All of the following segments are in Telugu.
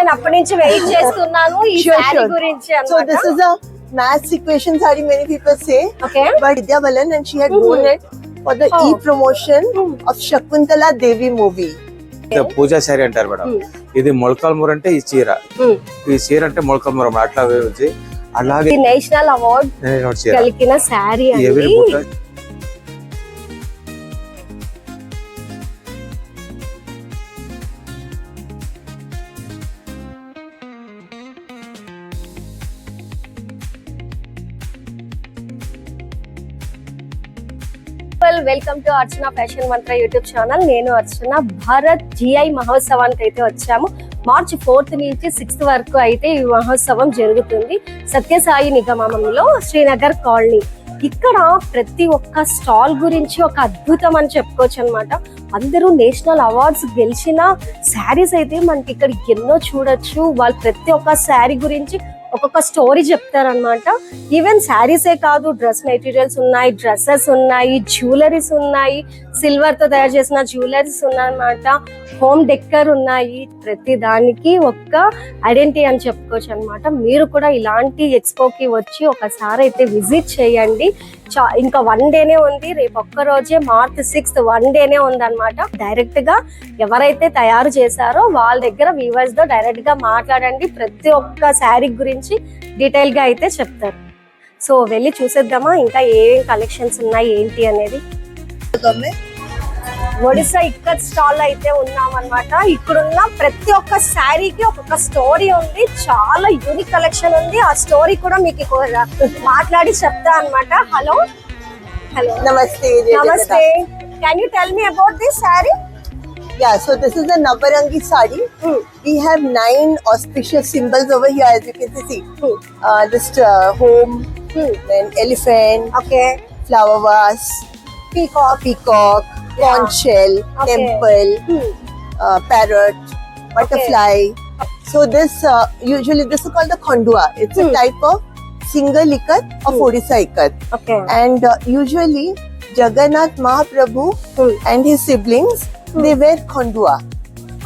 నేను అప్పటి నుంచి వెయిట్ చేస్తున్నాను ఈ సారీ గురించి So this is a mass equation saree, many people say. Okay. But Vidya Balan, and she had worn it for the e-promotion of Shakuntala Devi movie. పూజా శారీ అంటారు మేడం. ఇది మొలకల్మూర అంటే ఈ చీర, ఈ చీర అంటే మొలకల్మూర అట్లా వచ్చి అలాగే నేషనల్ అవార్డ్ కలిగిన శారీ ఎవరి welcome to Archana fashion Mantra YouTube channel. నేను అర్చన. భారత్ జిఐ మహోత్సవానికి అయితే వచ్చాము. మార్చి 4th నుంచి 6th వరకు అయితే ఈ మహోత్సవం జరుగుతుంది సత్యసాయి నిగమంలో, శ్రీనగర్ కాలనీ. ఇక్కడ ప్రతి ఒక్క స్టాల్ గురించి ఒక అద్భుతం అని చెప్పుకోవచ్చు అనమాట. అందరూ నేషనల్ అవార్డ్స్ గెలిచిన శారీస్ అయితే మనకి ఇక్కడ ఎన్నో చూడొచ్చు. వాళ్ళు ప్రతి ఒక్క శారీ గురించి ఒక్కొక్క స్టోరీ చెప్తారనమాట. ఈవెన్ శారీసే కాదు, డ్రెస్ మెటీరియల్స్ ఉన్నాయి, డ్రెస్సెస్ ఉన్నాయి, జ్యువెలరీస్ ఉన్నాయి, సిల్వర్ తో తయారు చేసిన జ్యువెలరీస్ ఉన్నాయన్నమాట, హోమ్ డెక్కర్ ఉన్నాయి. ప్రతి దానికి ఒక్క ఐడెంటిటీ అని చెప్పుకోవచ్చు అనమాట. మీరు కూడా ఇలాంటి ఎక్స్పోకి వచ్చి ఒకసారి అయితే విజిట్ చేయండి. ఇంకా 1 డేనే ఉంది, రేపు ఒక్క రోజే మార్చ్ 6th 1 డేనే ఉంది అనమాట. డైరెక్ట్ గా ఎవరైతే తయారు చేశారో వాళ్ళ దగ్గర వ్యూవర్స్ తో డైరెక్ట్ గా మాట్లాడండి. ప్రతి ఒక్క శారీ గురించి డీటెయిల్ గా అయితే చెప్తారు. సో వెళ్ళి చూసేద్దామా ఇంకా ఏం కలెక్షన్స్ ఉన్నాయి ఏంటి అనేది. ఒడిశా ఇక్కత్ స్టాల్ అయితే ఉన్నాం అనమాట. ఇక్కడున్న ప్రతి ఒక్క శారీకి ఒక్కొక్క స్టోరీ ఉంది. చాలా యూనిక్ కలెక్షన్ ఉంది. ఆ స్టోరీ కూడా మీకు మాట్లాడి చెప్తా అనమాట. Hello hello Namaste. నమస్తే. Can you tell me about this sari? Yeah, so this is a Navarangi sari. We have 9 auspicious symbols over here, as you can see. Just home, then elephant, okay, flower vase, peacock, conch shell, temple, parrot, butterfly. So this usually this is called the khondua. It's a type of single ikat of Odisha ikat. Okay. And usually Jagannath Mahaprabhu and his siblings, they wear khondua.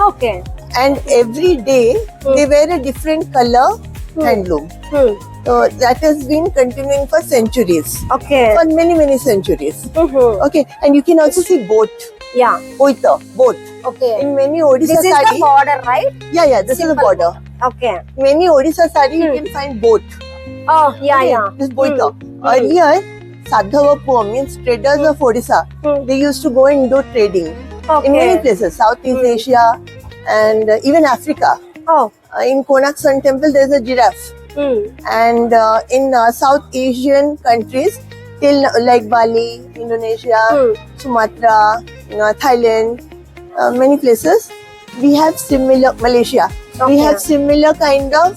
Okay. And every day they wear a different color handloom. So that has been continuing for centuries. Okay. For many centuries. Okay, and you can also see boat. Yeah. Boita, boat. Okay. In many Odisha this is the sari. Border, right? Yeah, this is the border. Okay. Many Odisha sari you can find boat. Oh yeah yeah. This boita. Earlier, Sadhava means traders of Odisha. They used to go and do trading in many places, Southeast Asia and even Africa. Oh. In Konark Sun Temple, there's a giraffe. And in South Asian countries, till like Bali, Indonesia, Sumatra, Thailand, many places, we have similar, Malaysia, we have similar kind of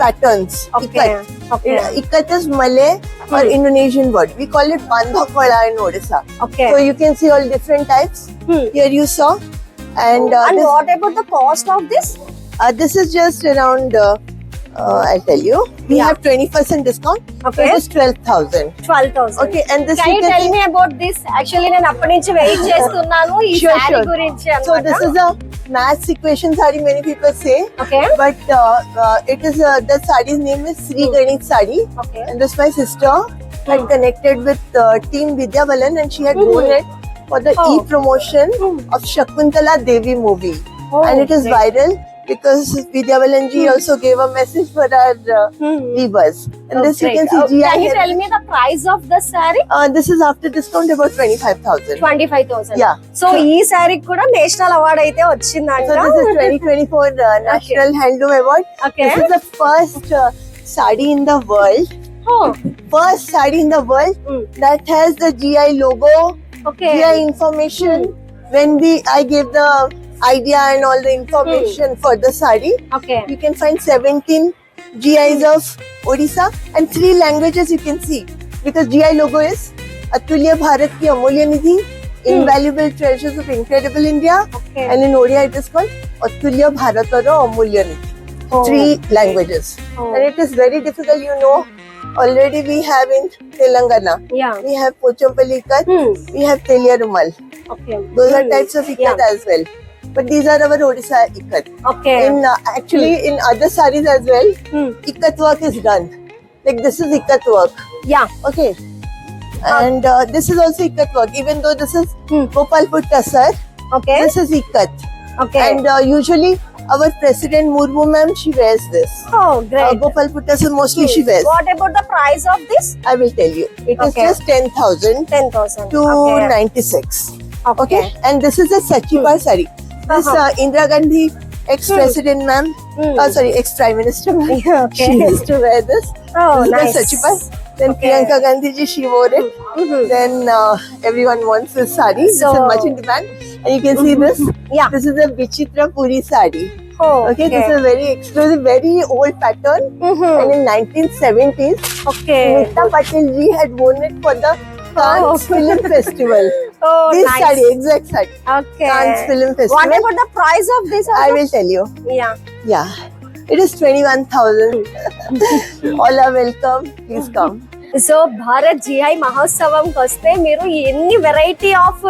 patterns. Okay. Okay. Ikat is Malay or Indonesian word. We call it bandhakwala in Odisha. Okay. So you can see all different types. Here you saw. And And what about the cost of this? this is just around, I'll tell you, we have 20% discount. Okay. It is 12,000. 12,000. Okay, and this Can you you can tell see. me about this? Actually నేను అప్పటి నుంచి వెయిట్ చేస్తున్నాను ఈ Sure, శారీ sure. గురించి So this అన్నమాట. is a mass equation sari, many people say. Okay. But it is, the sari's name is Sri Ganesh sari. Okay. And this my sister had connected with team Vidya Balan, and she had worn it for the e-promotion of Shakuntala Devi movie. Oh, And it is great. viral because Vidya Balan ji also gave a message for our viewers. And this you can see GI. Can you tell me the price of the saree? This is after discount about 25,000. 25,000. Yeah. So ఈ శారీకి కూడా నేషనల్ అవార్డ్ అయితే వచ్చిందంట. So this is 2024 National Handloom Award. Okay. This is the first sari in the world. Oh, First sari in the world that has the GI logo, okay. GI information. When I gave the idea and all the information for the sari, Okay. you can find 17 GIs of Odisha and 3 languages you can see, because GI logo is Atulya Bharat Ki Amulya Nidhi, Invaluable Treasures of Incredible India, Okay. and in Odia it is called Atulya Bharatara Amulya Nidhi. Oh, 3 languages. Oh. And it is very difficult, you know. Already we have in Telangana, Yeah. we have Pochampalli Ikat, we have Telia Rumal. Okay. Those are types of ikat Yeah. as well. but these are our Odisha ikat. Okay. In actually in other sarees as well, ikat work is done. Like this is ikat work. Yeah. Okay. And this is also ikat work. Even though this is Gopalpur Tassar, Okay. this is ikat. Okay. And usually our president Murmu ma'am, she wears this. Oh, great. Gopalpur Tassar mostly she wears. What about the price of this? I will tell you. It is Okay. just 10,000 10,000. to Okay. 96. Okay. Okay. And this is a Sachipa saree. This Indira Gandhi, ex-president ma'am, sorry, ex-prime minister ma'am. Okay. She used to wear this. Oh, This is nice. the Sachipa. Then Okay. Priyanka Gandhi ji, she wore it. Then everyone wants this saree. This So- is much in demand. And you can see this. Yeah. This is a Vichitra Puri saree. Oh, Okay, this is very exclusive, very old pattern. And in 1970s, Okay. Nita Patel ji had worn it for the Cannes Film Festival. Oh, This nice. saree, exact saree. Okay. Cannes Film What Festival. about the price of this? I will tell you. Yeah. Yeah. It is 21,000. All are welcome. Please come. So Bharat GI మహోత్సవంకి వస్తే మీరు ఎన్ని వెరైటీ ఆఫ్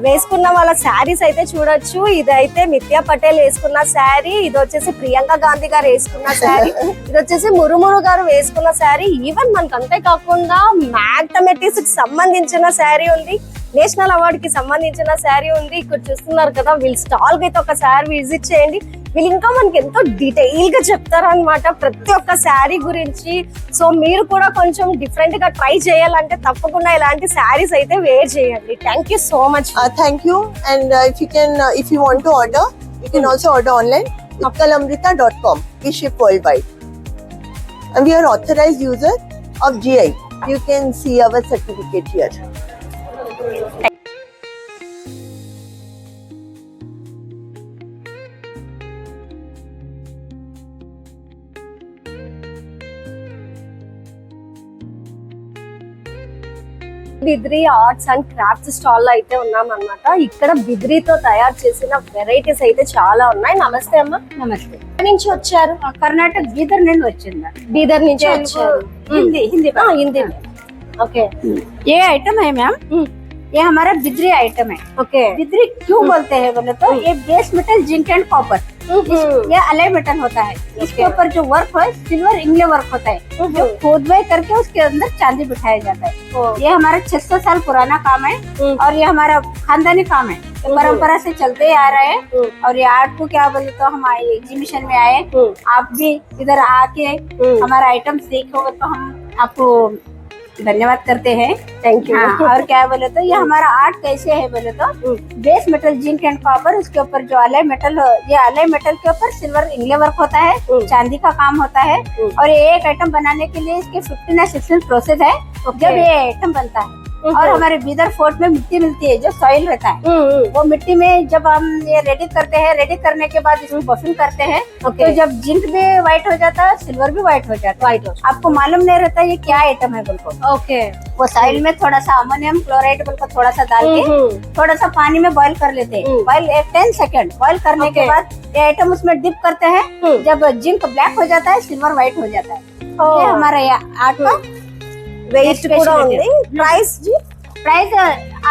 వేసుకున్న వాళ్ళ శారీస్ అయితే చూడొచ్చు. ఇదైతే మిథ్యా పటేల్ వేసుకున్న శారీ, ఇది వచ్చేసి ప్రియాంక గాంధీ గారు వేసుకున్న శారీ, ఇది వచ్చేసి మురుమురు గారు వేసుకున్న శారీ. ఈవెన్ మనకు అంతేకాకుండా మ్యాథమెటిక్స్ కి సంబంధించిన శారీ ఉంది, నేషనల్ అవార్డ్ కి సంబంధించిన శారీ ఉంది. ఇక్కడ చూస్తున్నారు కదా, వీళ్ళ స్టాల్ కి అయితే ఒకసారి విజిట్ చేయండి. వీళ్ళు ఇంకా మనకి ఎంతో డీటెయిల్ గా చెప్తారనమాట ప్రతి ఒక్క శారీ గురించి. సో మీరు కూడా కొంచెం డిఫరెంట్ గా ట్రై చేయాలంటే తప్పకుండా ఇలాంటి శారీస్ అయితే వేర్ చేయండి. Thank you so much. Thank you. And if you want to order, you can also order online. utkalamrita.com. We ship worldwide. And we are authorized user of GI. You can see our certificate here. Bidri arts and crafts stall లో అయితే ఉన్నాం అనమాట. ఇక్కడ బిద్రీతో తయారు చేసిన వెరైటీస్ అయితే చాలా ఉన్నాయి. నమస్తే అమ్మా. नमस्ते। ఎక్కడి నుంచి వచ్చారు? कर्नाटक बीदर नहीं వచ్చిందా? బీదర్ నుంచి వచ్చారు. हिंदी हिंदी हाँ, हिंदी में. ओके. ये आइटम है मैम, ये हमारा बिद्री आइटम है। ओके. बिद्री क्यों बोलते हैं बोले तो ये base metal zinc and copper, ये अलॉय मेटल होता है। इसके ऊपर जो वर्क है सिल्वर इंग्ले वर्क होता है, जो खोदवाई करके उसके अंदर चांदी बिठाया जाता है। ये हमारा 600 साल पुराना काम है और ये हमारा खानदानी काम है, ये परंपरा से चलते ही आ रहे हैं। और ये आर्ट को क्या बोले तो हम एग्जीबिशन में आए, आप भी इधर आके हमारा आइटम देखोगे तो हम आपको धन्यवाद करते हैं। Thank you. हाँ, और क्या बोले तो ये हमारा आर्ट कैसे है बोले तो base metal zinc and copper, उसके ऊपर जो अलॉय मेटल, ये अलॉय मेटल के ऊपर सिल्वर इंग्ले वर्क होता है, चांदी का काम होता है। और ये एक आइटम बनाने के लिए इसके 15 या 16 प्रोसेस है जब ये आइटम बनता है। और हमारे बीदर फोर्ट में मिट्टी मिलती है जो सॉइल रहता है, वो मिट्टी में जब हम ये रेडी करते हैं, रेडी करने के बाद इसको बफिंग करते हैं, तो जब जिंक भी व्हाइट हो जाता है सिल्वर भी व्हाइट हो जाता है। आपको मालूम नहीं रहता ये क्या आइटम है बिल्कुल। ओके. वो सॉइल में थोड़ा सा अमोनियम क्लोराइड बिल्कुल थोड़ा सा डाल के थोड़ा सा पानी में बॉईल कर लेते हैं। बॉईल 10 सेकंड बॉईल करने के बाद ये आइटम उसमें डिप करते हैं, जब जिंक ब्लैक हो जाता है सिल्वर व्हाइट हो जाता है। ये हमारा आर्ट का वेस्ट కూడా ఉంది. प्राइस जी? प्राइस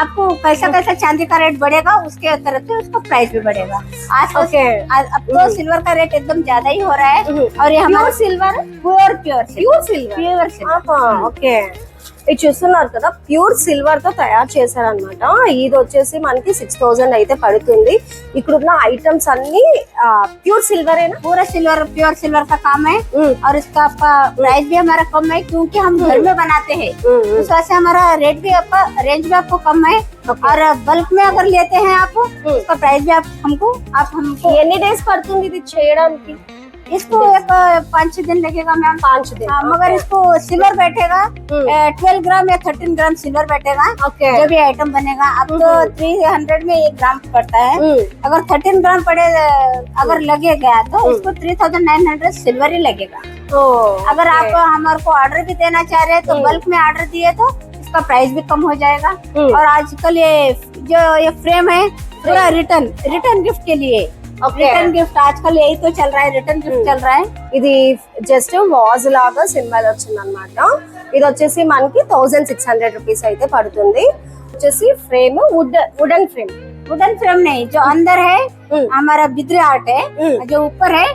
आपको कैसा कैसा चांदी का रेट बढ़ेगा उसके तरफ से उसका प्राइस भी बढ़ेगा। आज तो Okay. अब तो सिल्वर का रेट एकदम ज्यादा ही हो रहा है। और ये हमारा silver pure silver. Silver okay. ఇది చూస్తున్నారు కదా, ప్యూర్ సిల్వర్ తో తయారు చేశారనమాట. ఇది వచ్చేసి మనకి 6000 అయితే పడుతుంది. ఇక్కడ ఉన్న ఐటమ్స్ అన్ని ప్యూర్ సిల్వర్ ఏనా? पूरा सिल्वर प्योर सिल्वर का काम है। और इसका आपका प्राइस भी हमारा कम है क्योंकि हम घर में बनाते हैं, उस वजह से हमारा रेट भी आपका रेंज भी आपको कम है। और बल्क में अगर लेते हैं आप उसका प्राइस भी आप हमको ఎన్ని డేస్ పడుతుంది ఇది చేయడానికి? इसको एक 5-6 दिन लगेगा मैम। 5 दिन. हाँ, मगर इसको सिल्वर बैठेगा 12 ग्राम या 13 ग्राम सिल्वर बैठेगा ओके. जब ये आइटम बनेगा। अब तो 300 में 1 ग्राम पड़ता है, अगर 13 ग्राम पड़े अगर लगेगा तो इसको 3900 सिल्वर ही लगेगा। अगर आप हमारे को ऑर्डर भी देना चाह रहे हैं तो बल्क में ऑर्डर दिए तो इसका प्राइस भी कम हो जाएगा। और आजकल ये जो ये फ्रेम है पूरा रिटर्न गिफ्ट के लिए, रिटर्न गिफ्ट आजकल यही तो चल रहा है, रिटर्न गिफ्ट चल रहा है। ఇది జస్ట్ వాజ్ లాగా సింబల్ వచ్చింది అనమాట. ఇది వచ్చేసి మనకి 1600 రూపీస్ అయితే పడుతుంది. వచ్చేసి frame wooden frame wooden frame नहीं, जो अंदर है हमारा बिद्री आर्ट है, जो ऊपर है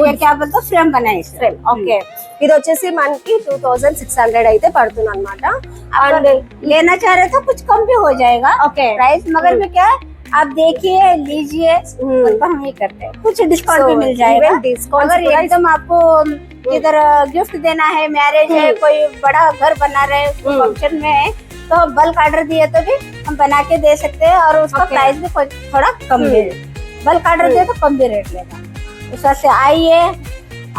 ये क्या बोलते फ्रेम बनाए ఫ్రేమ్. ఓకే, ఇది వచ్చేసి మనకి 2600 అయితే పడుతుంది అనమాట. अंड लेना चाह रहे तो कुछ कम भी हो जाएगा ఓకే, प्राइस, मगर में क्या है, आप देखिए लीजिए, तो हम ही करते हैं, कुछ डिस्काउंट भी मिल जाएगा. अगर एकदम आपको इधर गिफ्ट देना है, मैरिज है, कोई बड़ा घर बना रहे फंक्शन में है, तो बल्क ऑर्डर दिए तो भी हम बना के दे सकते हैं, और उसका प्राइस भी थोड़ा कम है. बल्क ऑर्डर दिए तो कम भी रेट लेगा. इस वजह से आइए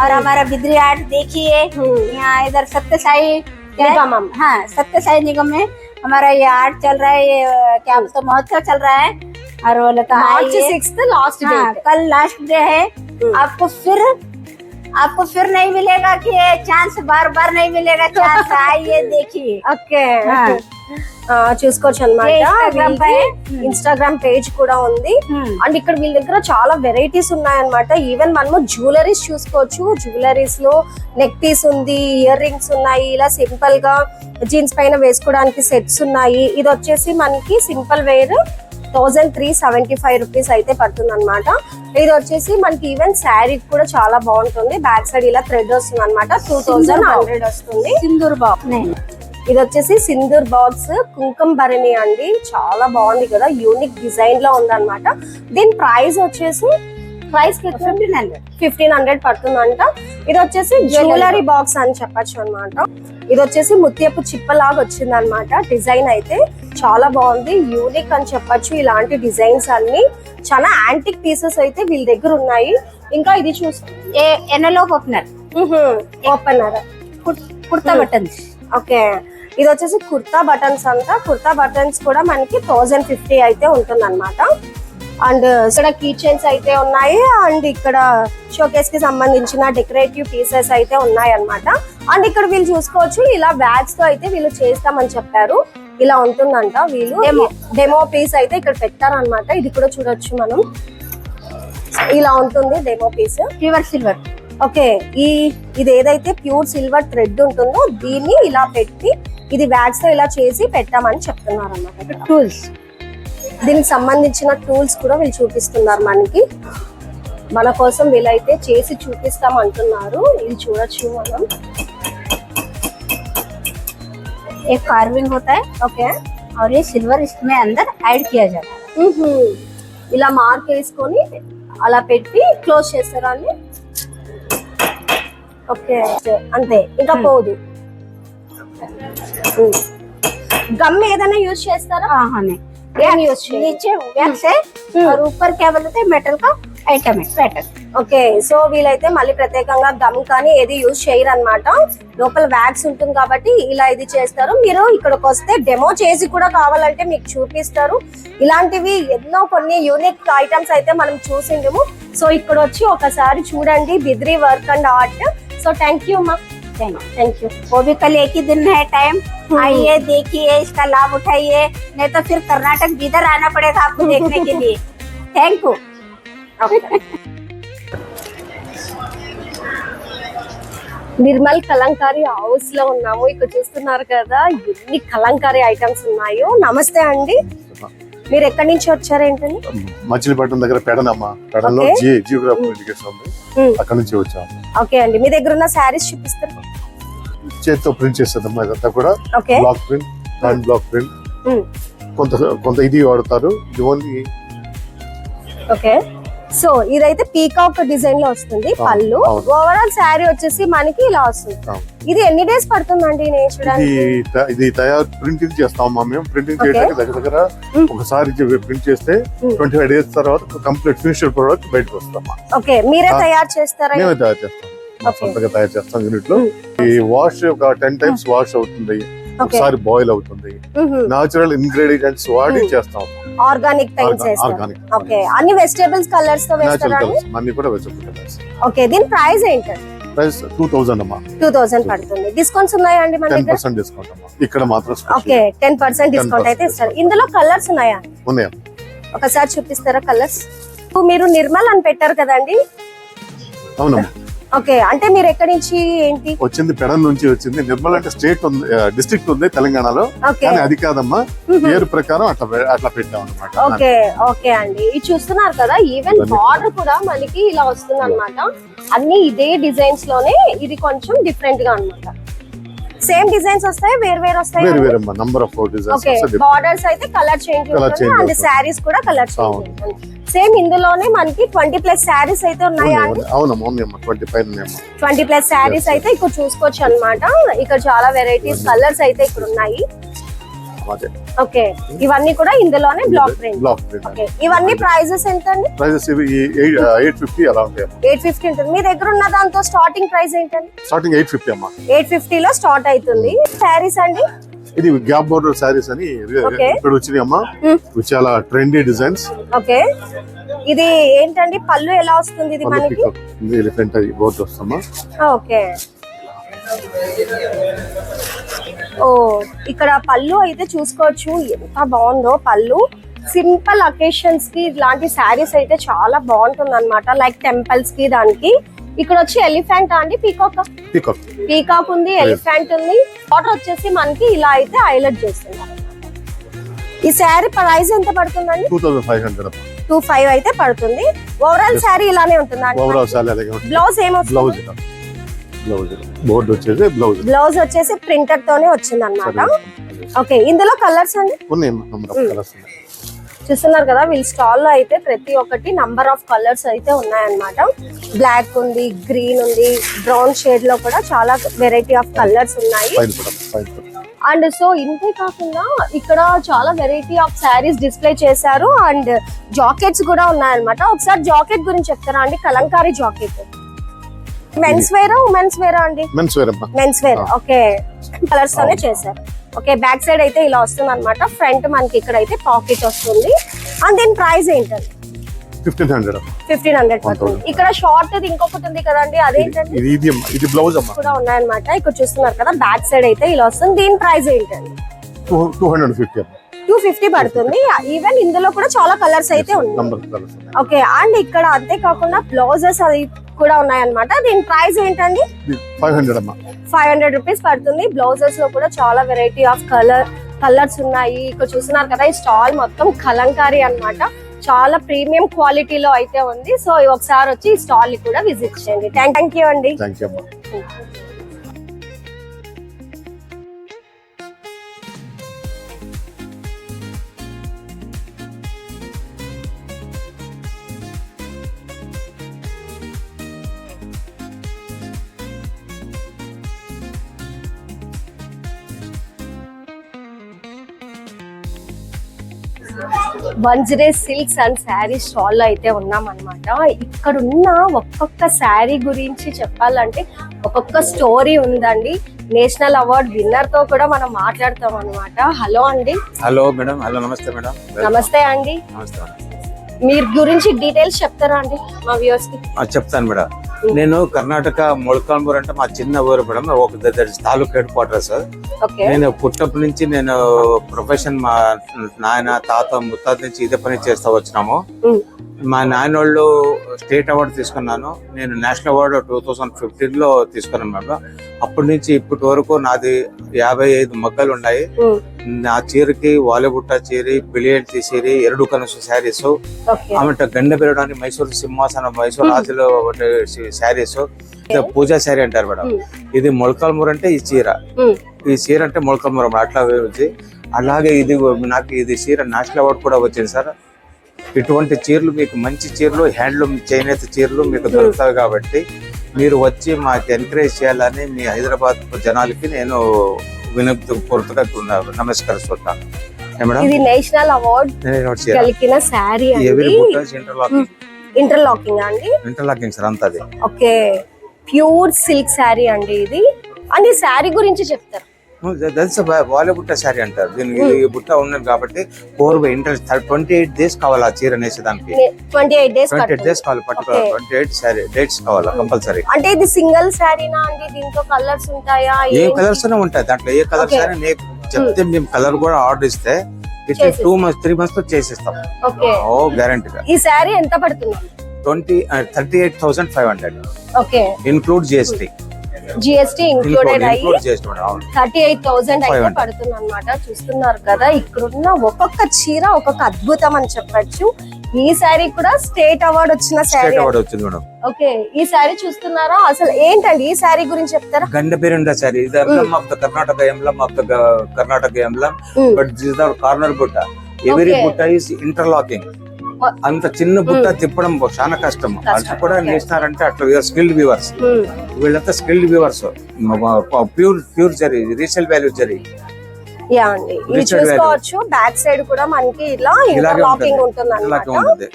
और हमारा बिद्री आर्ट देखिए. यहाँ इधर सत्य साई निगम. हाँ, सत्य साई निगम में हमारा ये आर्ट चल रहा है, ये क्या तो महोत्सव चल रहा है. और बोले तो మార్చ్ आइए. 6th last day. हाँ, कल लास्ट डे है. आपको फिर नहीं मिलेगा कि ये चांस, बार बार नहीं मिलेगा चांस. आइए देखिए. ఓకే, हाँ. చూసుకోవచ్చు ये అనమాట. Instagram पे है. ఇన్స్టాగ్రామ్ పేజ్ కూడా ఉంది. అండ్ ఇక్కడ వీళ్ళ దగ్గర చాలా వెరైటీస్ ఉన్నాయన్నమాట. ఈవెన్ మనము జ్యువెలరీస్ చూసుకోవచ్చు. జ్యువెలరీస్ లో నెక్ పీస్ ఉంది, ఇయర్ రింగ్స్ ఉన్నాయి, ఇలా సింపుల్ గా జీన్స్ పైన వేసుకోవడానికి సెట్స్ ఉన్నాయి. ఇది వచ్చేసి మనకి సింపుల్ వేర్ 1375 రూపీస్ అయితే పడుతుంది అనమాట. ఇది వచ్చేసి మనకి ఈవెన్ శారీ కూడా చాలా బాగుంటుంది. బ్యాక్ సైడ్ ఇలా థ్రెడ్ వస్తుంది అనమాట. 2100 వస్తుంది. सिंदूर बॉक्स नहीं, ఇది వచ్చేసి సింధూర్ బాక్స్ కుంకుమ భరణి అండి. చాలా బాగుంది కదా, యూనిక్ డిజైన్ లో ఉందన్నమాట. దీని ప్రైస్ వచ్చేసి 1500 పడుతుందంట. ఇది వచ్చేసి జ్యువెలరీ బాక్స్ అని చెప్పచ్చు అన్నమాట. ఇది వచ్చేసి ముత్యపు చిప్పలాగా వచ్చింది అనమాట. డిజైన్ అయితే చాలా బాగుంది, యూనిక్ అని చెప్పచ్చు. ఇలాంటి డిజైన్స్ అన్ని చాలా యాంటిక్ పీసెస్ అయితే వీళ్ళ దగ్గర ఉన్నాయి. ఇంకా ఇది చూస్తే ये envelope opener, opener, kurta button. Okay, ఇది వచ్చేసి కుర్తా బటన్స్ అంట. కుర్తా బటన్స్ కూడా మనకి 1050 అయితే ఉంటుంది అనమాట. అండ్ ఇక్కడ కీ చైన్స్ అయితే ఉన్నాయి. అండ్ ఇక్కడ షోకేస్ కి సంబంధించిన డెకరేటివ్ పీసెస్ అయితే ఉన్నాయి అన్నమాట. అండ్ ఇక్కడ వీళ్ళు చూసుకోవచ్చు, ఇలా బ్యాగ్స్ తో అయితే వీళ్ళు చేస్తామని చెప్పారు. ఇలా ఉంటుందంట. వీళ్ళు డెమో పీస్ అయితే ఇక్కడ పెట్టారనమాట. ఇది కూడా చూడొచ్చు మనం. ఇలా ఉంటుంది demo piece. Pure silver. Okay, ఇది ఏదైతే ప్యూర్ సిల్వర్ థ్రెడ్ ఉంటుందో దీన్ని ఇలా పెట్టి ఇది బ్యాగ్స్ తో ఇలా చేసి పెట్టామని చెప్తున్నారు అన్నమాట. टूल्स, దీనికి సంబంధించిన టూల్స్ కూడా వీళ్ళు చూపిస్తున్నారు మనకి. మన కోసం వీళ్ళైతే చేసి చూపిస్తాం అంటున్నారు. ఇది చూడొచ్చు మనం. एक कार्विंग होता है, ఓకే, और ये सिल्वर इसमें अंदर ऐड किया जाता है. ఇలా మార్క్ వేసుకొని అలా పెట్టి క్లోజ్ చేస్తారా అండి? ఓకే, అంతే, ఇంకా పోదు. గమ్ ఏదైనా యూజ్ చేస్తారా? हाँ हाँ नहीं, ఏం యూజ్ చేయాలి? नीचे वैक्स है और ऊपर क्या बोलते हैं मेटल का ఐటమ్ ప్యాటర్న్. ఓకే, సో వీళ్ళైతే మళ్ళీ ప్రత్యేకంగా గమ్ కానీ ఏది యూజ్ చేయరు అనమాట. లోపల వ్యాక్స్ ఉంటుంది కాబట్టి ఇలా ఇది చేస్తారు. మీరు ఇక్కడికి వస్తే డెమో చేసి కూడా కావాలంటే మీకు చూపిస్తారు. ఇలాంటివి ఎన్నో కొన్ని యూనిక్ ఐటమ్స్ అయితే మనం చూసిండము. సో ఇక్కడ వచ్చి ఒకసారి చూడండి Bidri work and art. So thank you మా. Thank you. वो भी कल एक ही दिन है टाइम. आइए देखिए, इसका लाभ उठाइए, नहीं तो फिर कर्नाटक इधर आना पड़ेगा आपको देखने के लिए. Thank you. Nirmal Kalamkari house లో ఉన్నాము. ఇక్కడ చూస్తున్నారు కదా ఎన్ని కలంకారీ ఐటమ్స్ ఉన్నాయో. నమస్తే అండి, మీరు ఎక్కడి నుంచి వచ్చారేంటండి? మచిలీపట్నం దగ్గర పెడనమ్మ, పెడలో Okay. జియోగ్రఫీ ఎడ్యుకేషన్ ఉంది, అక్కడ నుంచి వచ్చాము. ఓకే అండి, మీ దగ్గర ఉన్న శారీస్ చూపిస్తారు. చేతితో ప్రింట్ చేస్తుందమ్మా, ఇదంతా కూడా okay, block print, hand block print. కొంత ఇది వాడతారు, ఇది ఓన్లీ. ఓకే, సో ఇదైతే పీకాక్ డిజైన్ లో వస్తుంది పళ్ళు. అవును. ఓవరాల్ శారీ వచ్చేసి మనకి ఇలా వస్తుంది. అవును. ఇది ఎన్ని డేస్ పడుతుందండి నేర్చడానికి? ఇది తయారు ప్రింటింగ్ చేస్తామమ్మా మేము. Printing Okay. చేయడానికి దగ్గర ఒకసారి ప్రింట్ చేస్తే 25 days తర్వాత కంప్లీట్ ఫినిష్డ్ ప్రోడక్ట్ బయటకు వస్తామా. ఓకే, మీరే తయారు చేస్తారా? మేమే తయారు చేస్తాం, మా Okay. సొంతంగా తయారు చేస్తాం యూనిట్ లో. ఈ వాష్ ఒక 10 times వాష్ అవుతుంది, ఒకసారి బాయిల్ అవుతుంది. నాచురల్ ఇంగ్రీడియంట్స్ వాడి చేస్తాం. ఆర్గానిక్ పెయింట్స్ వేస్తారు. ఆర్గానిక్. ఓకే, అన్ని వెజిటేబుల్స్ కలర్స్ తో నాచురల్ వేస్తారా? కలర్స్ అన్ని కూడా వెజిటబుల్ కలర్స్. ఓకే, దీని ప్రైస్ ఏంటండి? ప్రైస్ 2000 అమ్మా. 2000 పడుతుంది. డిస్కౌంట్స్ ఉన్నాయా అండి మన దగ్గర? 10% డిస్కౌంట్ అమ్మా ఇక్కడ మాత్రం. ఓకే, 10% డిస్కౌంట్ అయితే ఇస్తారు. ఇందులో కలర్స్ ఉన్నాయా? ఉన్నాయా? ఒకసారి చూపిస్తారా కలర్స్? మీరు నిర్మల్ అని పెట్టారు కదండి? అవునమ్మా. ఓకే, అంటే మీరు ఎక్కడి నుంచి ఏంటి? వచ్చింది పెడన్ నుంచి వచ్చింది. నిర్మల్ అంటే స్టేట్ ఉంది, డిస్ట్రిక్ట్ ఉంది తెలంగాణలో, ఓకే కానీ అది కాదమ్మా, పేరు ప్రకారం అట్లా పెట్టాం అనమాట. ఓకే ఓకే అండి, ఇది చూస్తున్నారు కదా, ఈవెన్ బార్డర్ కూడా మనకి ఇలా వస్తుంది అనమాట. అన్ని ఇదే డిజైన్స్ లోనే, ఇది కొంచెం డిఫరెంట్ గా అన్నమాట. సేమ్ డిజైన్స్ వస్తాయి, వేరు వేరు వస్తాయి. వేరు వేరే number of designs. Okay, borders అయితే కలర్ చేంజ్ ఉంటుంది అండ్ శారీస్ కూడా కలర్ చేంజ్ ఉంటుంది. సేమ్ ఇందులోనే మనకి 20+ శారీస్ అయితే ఉన్నాయా అండి? అవునమ్మా, 25 20+ శారీస్ అయితే ఇక్కడ చూసుకోవచ్చు అన్నమాట. ఇక్కడ చాలా వెరైటీస్ కలర్స్ అయితే ఇక్కడ ఉన్నాయి. ఓకే, ఇవన్నీ కూడా ఇందులోనే బ్లాక్ ప్రింట్. ఓకే, ఇవన్నీ ప్రైజెస్ ఎంత అండి? ప్రైజెస్ ఇవి 850 అలా ఉంటాయి. 850 ఉంటుంది. మీ దగ్గర ఉన్న దాంతో స్టార్టింగ్ ప్రైస్ ఏంటండి? స్టార్టింగ్ 850 అమ్మా. 850 లో స్టార్ట్ అవుతుంది. శారీస్ అండి? ఇది గ్యాప్ బోర్డర్ సారీస్ అని ఇక్కడ వచ్చినాయి అమ్మా. ఇవి చాలా ట్రెండీ డిజైన్స్. ఓకే, ఇది ఏంటండి పళ్ళు ఎలా వస్తుంది? ఇది మనకి ఎలిఫెంట్ బోర్డు వస్తామా. ఓకే, ఓ ఇక్కడ పళ్ళు అయితే చూసుకోవచ్చు, ఎంత బాగుందో పళ్ళు. సింపుల్ అకేషన్స్ కి ఇలాంటి శారీస్ అయితే చాలా బాగుంటుంది అనమాట. లైక్ టెంపుల్స్ కి దానికి. ఇక్కడ వచ్చి ఎలిఫెంట్ అండి, పీకాక్? పీకాక్ ఉంది, ఎలిఫెంట్ ఉంది. బార్డర్ వచ్చేసి మనకి ఇలా అయితే హైలైట్ చేస్తున్నారు. ఈ శారీ ప్రైస్ ఎంత పడుతుందండి? 2500 అయితే పడుతుంది. ఓవరాల్ శారీ ఇలానే ఉంటుందా? బ్లౌజ్ ఏమొస్తుంది? బోర్డు వచ్చేసి బ్లౌజ్ వచ్చేసి ప్రింటర్ తోనే వచ్చింది అన్నమాట. ఓకే, ఇందులో కలర్స్ అండి చూస్తున్నారు కదా, వీళ్ళ స్టాల్ లో అయితే ప్రతి ఒక్కటి నంబర్ ఆఫ్ కలర్స్ అయితే ఉన్నాయన్నమాట. బ్లాక్ ఉంది, గ్రీన్ ఉంది, బ్రౌన్ షేడ్ లో కూడా చాలా వెరైటీ ఆఫ్ కలర్స్ ఉన్నాయి. అండ్ సో ఇంతే కాకుండా ఇక్కడ చాలా వెరైటీ ఆఫ్ శారీస్ డిస్ప్లే చేశారు. అండ్ జాకెట్స్ కూడా ఉన్నాయన్నమాట. ఒకసారి జాకెట్ గురించి చెప్తారా అండి? కలంకారీ జాకెట్ మెన్స్ వేరా ఉమెన్స్ వేరా అండి? Men's wear. ఓకే, కలర్స్ తోనే చేశారు. ఓకే, బ్యాక్ సైడ్ అయితే ఇలా వస్తుంది అనమాట. ఫ్రంట్ మనకి ఇక్కడ అయితే పాకెట్ వస్తుంది. అండ్ దీని ప్రైస్ ఏంటండి? 1500 పడుతుంది. ఇక్కడ షార్ట్ ఇంకొకటి ఉంది కదండి, అదేంటండి? ఇది బ్లౌజ్ అమ్మా కూడా ఉన్నాయన్నమాట. ఇక్కడ చూస్తున్నారు కదా, బ్యాక్ సైడ్ అయితే ఇలా వస్తుంది. దీని ప్రైస్ ఏంటండి? 250 పడుతుంది. ఈవెన్ ఇందులో కూడా చాలా కలర్స్ అయితే ఉన్నాయి. ఓకే, అండ్ ఇక్కడ అంతే కాకుండా బ్లౌజెస్ అది కూడా ఉన్నాయన్నమాట. దీని ప్రైస్ ఏంటండి? 500 రూపీస్ పడుతుంది. బ్లౌజెస్ లో కూడా చాలా వెరైటీ ఆఫ్ కలర్స్ ఉన్నాయి. ఇక్కడ చూస్తున్నారు కదా, ఈ స్టాల్ మొత్తం కలంకారీ అన్నమాట. చాలా ప్రీమియం క్వాలిటీలో అయితే ఉంది. సో ఒకసారి వచ్చి ఈ స్టాల్ ని కూడా విజిట్ చేయండి. థ్యాంక్ యూ అండి. వన్జరే సిల్క్స్ అండ్ శారీ స్టాల్ లో అయితే ఉన్నాం అనమాట. ఇక్కడ ఉన్న ఒక్కొక్క శారీ గురించి చెప్పాలంటే ఒక్కొక్క స్టోరీ ఉందండి. నేషనల్ అవార్డ్ విన్నర్ తో కూడా మనం మాట్లాడతాం అనమాట. హలో అండి. Hello madam. హలో, నమస్తే మేడం. నమస్తే అండి. మీరు గురించి డీటెయిల్స్ చెప్తారా అండి మా వ్యూవర్స్ కి? చెప్తాను మేడం. నేను కర్ణాటక మొలకాల్మూర్ అంటే మా చిన్న ఊరు మేడం, ఒక తాలూకా హెడ్ క్వార్టర్స్. నేను పుట్టప్పటి నుంచి నేను ప్రొఫెషన్ మా నాయన తాత ముత్తాత నుంచి ఇదే పని చేస్తా వచ్చినాము. మా నాయన వాళ్ళు స్టేట్ అవార్డు తీసుకున్నాను, నేను నేషనల్ అవార్డు 2015 లో తీసుకున్నాను మేడం. అప్పటి నుంచి ఇప్పటి వరకు నాది 55 మగ్గలు ఉన్నాయి. నా చీరకి వాలెబుట్ట చీరి, బిలియంటి చీరి, 2 కనసు శారీస్, ఆమె గండ పెరగడానికి మైసూరు సింహాసనం, మైసూరు రాజులో శారీస్, పూజా శారీ అంటారు మేడం. ఇది మొలకాల్మూర్ అంటే ఈ చీర, ఈ చీర అంటే మొలకాల్మూర్ అట్లా వచ్చి. అలాగే ఇది నాకు ఇది చీర నేషనల్ అవార్డు కూడా వచ్చింది సార్. ఇటువంటి చీరలు మీకు మంచి చీరలు, హ్యాండ్లూమ్ చేనేత చీరలు మీకు దొరుకుతాయి. కాబట్టి మీరు వచ్చి మాకు ఎంకరేజ్ చేయాలని మీ హైదరాబాద్ జనాలకి నేను వినతి పూర్తిగా నమస్కరిస్తున్నాను. ఇది నేషనల్ అవార్డ్ కలిగిన శారీ ఇంటర్లాకింగ్ అండి. ఇంటర్లాకింగ్ సార్ అంతా. ఓకే, ప్యూర్ సిల్క్ శారీ అండి ఇది. అండ్ ఈ శారీ గురించి చెప్తారు? వాలెబుట్ట శారీ అంటారు దీనికి. బుట్ట ఉన్నది కాబట్టి 28 డేస్ కావాలి ఆ చీర నేసేదానికి. 28 డేస్ కావాలి పర్టికులర్. 28 డేస్ కావాలి కంపల్సరీ. అంటే ఇది సింగిల్ శారీనా అండి? దీంట్లో కలర్స్ ఉంటాయా? ఏ కలర్స్ ఉంటాయి దాంట్లో. ఏ కలర్స్ అయినా నేను చెప్తే మేము కలర్ కూడా ఆర్డర్ ఇస్తే 2 months 3 months లో చేసేస్తాం. ఓ గ్యారంటీగా. ఈ శారీ ఎంత పడుతుంది? 38,500 okay, include GST. GST included అయ్యి ఇన్క్లూడ్ చేసి అవును. 38,000 అయితే 500. పడుతుంది అనమాట. చూస్తున్నారు కదా, ఇక్కడున్న ఒక్కొక్క చీర ఒక్కొక్క అద్భుతం అని చెప్పొచ్చు. ఈ శారీ కూడా స్టేట్ అవార్డ్ వచ్చిన శారీ. స్టేట్ అవార్డు వచ్చింది మేడం. ఓకే, ఈ శారీ చూస్తున్నారా? అసలు ఏంటండి ఈ శారీ గురించి చెప్తారా? గండ పేరుండ సారీ, ఇది emblem of the Karnataka, emblem of the Karnataka emblem, but this the corner బుట్ట. ఎవరీ Okay. బుట్ట ఈస్ ఇంటర్లాకింగ్. అంత చిన్న బుట్ట తిప్పడం చాలా కష్టం. అది కూడా చేస్తారంటే అట్లా స్కిల్డ్ వ్యూవర్స్, వీళ్ళంతా skilled viewers. Pure zari, resale value zari. Yeah అండి, ఇది Richard చూసుకోవచ్చు. బ్యాక్ సైడ్ కూడా మనకి ఇలా ఇంటర్లాకింగ్ ఉంటుంది ఇలాగే అన్నమాట. ఉంటుంది.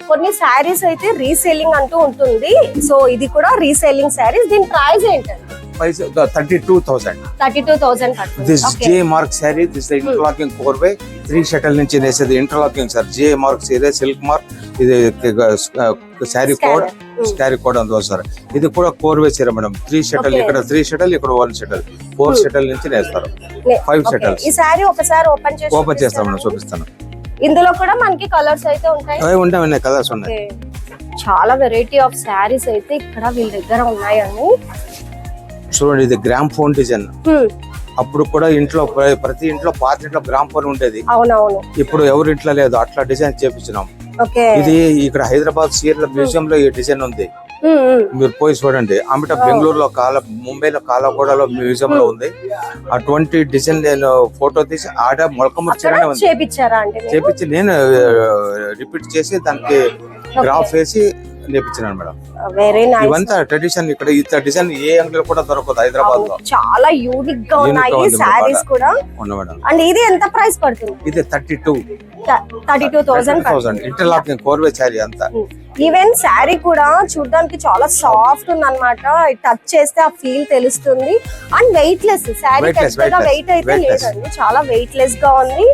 కొన్ని శారీస్ అయితే రీసేలింగ్ అంటూ ఉంటుంది. సో ఇది కూడా రీసేలింగ్ శారీస్. దీని ప్రైస్ ఏంటండి? 32,000. 32,000 పడుతుంది. This Okay. J mark sari, this interlocking 4 3 shuttle నుంచి వేసేది ఇంటర్లాకింగ్ సార్. జే మార్క్ సీరే, సిల్క్ మార్క్, ఇది శారీ కోడ్, శారీ కోడ్ అందులో సార్. ఇది కూడా 4 చీర మేడం. 3 shuttle, Okay. ఇక్కడ 3 షటల్, ఇక్కడ 1 షటల్, 4 షటల్ నుంచి వేస్తారు. 5 Okay. షటల్స్ ఈ శారీ ఒకసారి ఓపెన్ చేసి ఓపెన్ చేస్తాం మేడం, చూపిస్తాను. ఇందులో కూడా మనకి కలర్స్ అయితే ఉంటాయి. అవి ఉంటాయి, కలర్స్ ఉన్నాయి. Okay. చాలా వెరైటీ ఆఫ్ శారీస్ అయితే ఇక్కడ వీళ్ళ దగ్గర ఉన్నాయండి. చూడండి, ఇది గ్రామ్ ఫోన్ డిజైన్. అప్పుడు కూడా ఇంట్లో ప్రతి ఇంట్లో పాత ఇంట్లో గ్రామ్ ఫోన్ ఉండేది. అవునవును. ఇప్పుడు ఎవరి ఇంట్లో లేదు, అట్లా డిజైన్ చేపించినాం. ఓకే, ఇది ఇక్కడ హైదరాబాద్ సీర్ల మ్యూజియం లో ఈ డిజైన్ ఉంది. మీరు పోయి చూడండి. అమిట బెంగళూరులో ముంబైలో కాలగూడలో మ్యూజియం లో ఉంది. అటువంటి డిజైన్ నేను ఫోటో తీసి ఆడ మొలకమ్మ చీరనే ఉంది చేపించారా అండి మీరు? చేపించి నేను రిపీట్ చేసి దానికి గ్రాఫ్ వేసి నేర్పించినాను మేడం. Very nice. ఇవంతా ట్రెడిషన్. ఇక్కడ ఈ డిజైన్ ఏ అంగల్ కూడా దొరకదు హైదరాబాద్ లో. చాలా యూనిక్ గా ఉన్నాయి ఉంది శారీస్ బాగా. కూడా. అవును మేడం. అండ్ ఇది ఎంత ప్రైస్ పడుతుంది? ఇది 32,000 ఇంటర్లాకింగ్ 4 శారీ అంతా. ఈవెన్ శారీ కూడా చూడడానికి చాలా సాఫ్ట్ ఉంది అనమాట. టచ్ చేస్తే ఆ ఫీల్ తెలుస్తుంది. అండ్ వెయిట్ లెస్ శారీ, పెద్దగా వెయిట్ అయితే లేదండి, చాలా వెయిట్ లెస్ గా ఉంది.